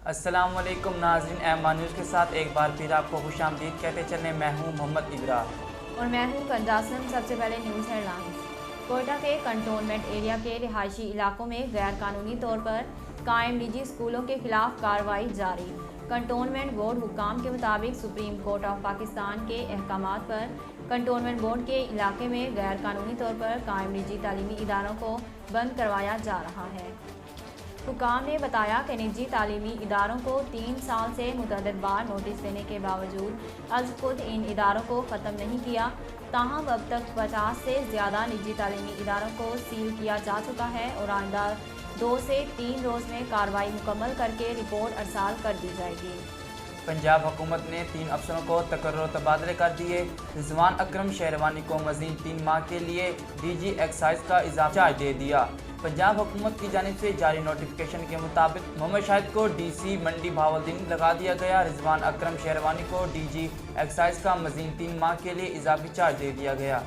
السلام علیکم ناظرین، ایم نیوز کے ساتھ ایک بار پھر آپ کو خوش آمدید کہتے چلیں۔ میں ہوں محمد ابراہیم اور میں ہوں کنجاسم۔ سب سے پہلے نیوز ہیڈ لائنز۔ کوئٹہ کے کنٹونمنٹ ایریا کے رہائشی علاقوں میں غیر قانونی طور پر قائم نجی اسکولوں کے خلاف کارروائی جاری۔ کنٹونمنٹ بورڈ حکام کے مطابق سپریم کورٹ آف پاکستان کے احکامات پر کنٹونمنٹ بورڈ کے علاقے میں غیر قانونی طور پر قائم نجی تعلیمی اداروں کو بند کروایا جا رہا ہے۔ حکام نے بتایا کہ نجی تعلیمی اداروں کو 3 سال سے متعدد بار نوٹس دینے کے باوجود از خود ان اداروں کو ختم نہیں کیا، تاہم اب تک 50 سے زیادہ نجی تعلیمی اداروں کو سیل کیا جا چکا ہے اور آئندہ 2 سے 3 روز میں کارروائی مکمل کر کے رپورٹ ارسال کر دی جائے گی۔ پنجاب حکومت نے 3 افسروں کو تقرر و تبادلے کر دیے۔ رضوان اکرم شہروانی کو مزید 3 ماہ کے لیے ڈی جی ایکسائز کا اضافی چارج دے دیا۔ پنجاب حکومت کی جانب سے جاری نوٹیفکیشن کے مطابق محمد شاہد کو ڈی سی منڈی بہاولدین لگا دیا گیا۔ رضوان اکرم شہروانی کو ڈی جی ایکسائز کا مزید 3 ماہ کے لیے اضافی چارج دے دیا گیا۔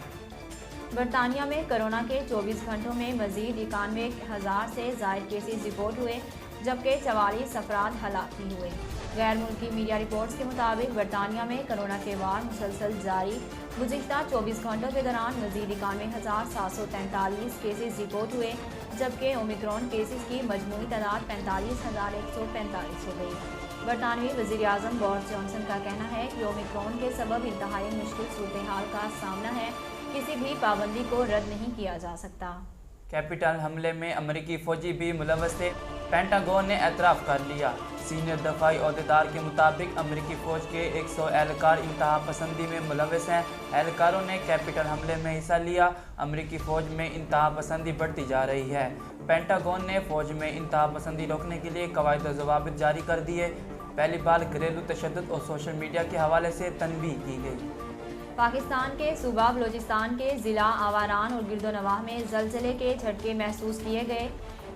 برطانیہ میں کرونا کے 24 گھنٹوں میں مزید 91,000 سے زائد کیسز رپورٹ ہوئے، جبکہ 44 افراد ہلاک بھی ہوئے۔ غیر ملکی میڈیا رپورٹس کے مطابق برطانیہ میں کرونا کے وار مسلسل جاری۔ گزشتہ 24 گھنٹوں کے دوران مزید 91,743 کیسز رپورٹ ہوئے، جبکہ اومیکرون کیسز کی مجموعی تعداد 45,145 ہو گئی۔ برطانوی وزیر اعظم بورس جانسن کا کہنا ہے کہ اومیکرون کے سبب انتہائی مشکل صورتحال کا سامنا ہے، کسی بھی پابندی کو رد نہیں کیا جا سکتا۔ کیپٹل حملے میں امریکی فوجی بھی ملوث تھے، پینٹاگون نے اعتراف کر لیا۔ سینئر دفاعی عہدیدار کے مطابق امریکی فوج کے 100 اہلکار انتہا پسندی میں ملوث ہیں۔ اہلکاروں نے کیپٹل حملے میں حصہ لیا۔ امریکی فوج میں انتہا پسندی بڑھتی جا رہی ہے۔ پینٹاگون نے فوج میں انتہا پسندی روکنے کے لیے قواعد و ضوابط جاری کر دیے۔ پہلی بار گھریلو تشدد اور سوشل میڈیا کے حوالے سے تنبیہ کی گئی۔ پاکستان کے صوبہ بلوچستان کے ضلع آواران اور گرد و نواح میں زلزلے کے جھٹکے محسوس کیے گئے۔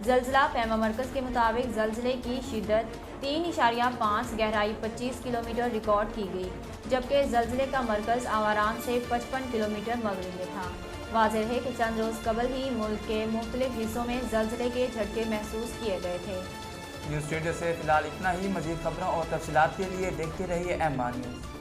زلزلہ پیما مرکز کے مطابق زلزلے کی شدت 3.5، گہرائی 25 کلومیٹر ریکارڈ کی گئی، جبکہ زلزلے کا مرکز آواران سے 55 کلومیٹر مغرب میں تھا۔ واضح ہے کہ چند روز قبل ہی ملک کے مختلف حصوں میں زلزلے کے جھٹکے محسوس کیے گئے تھے۔ نیوز اسٹوڈیو سے فی الحال اتنا ہی۔ مزید خبروں اور تفصیلات کے لیے دیکھتے رہیے ایم نیوز۔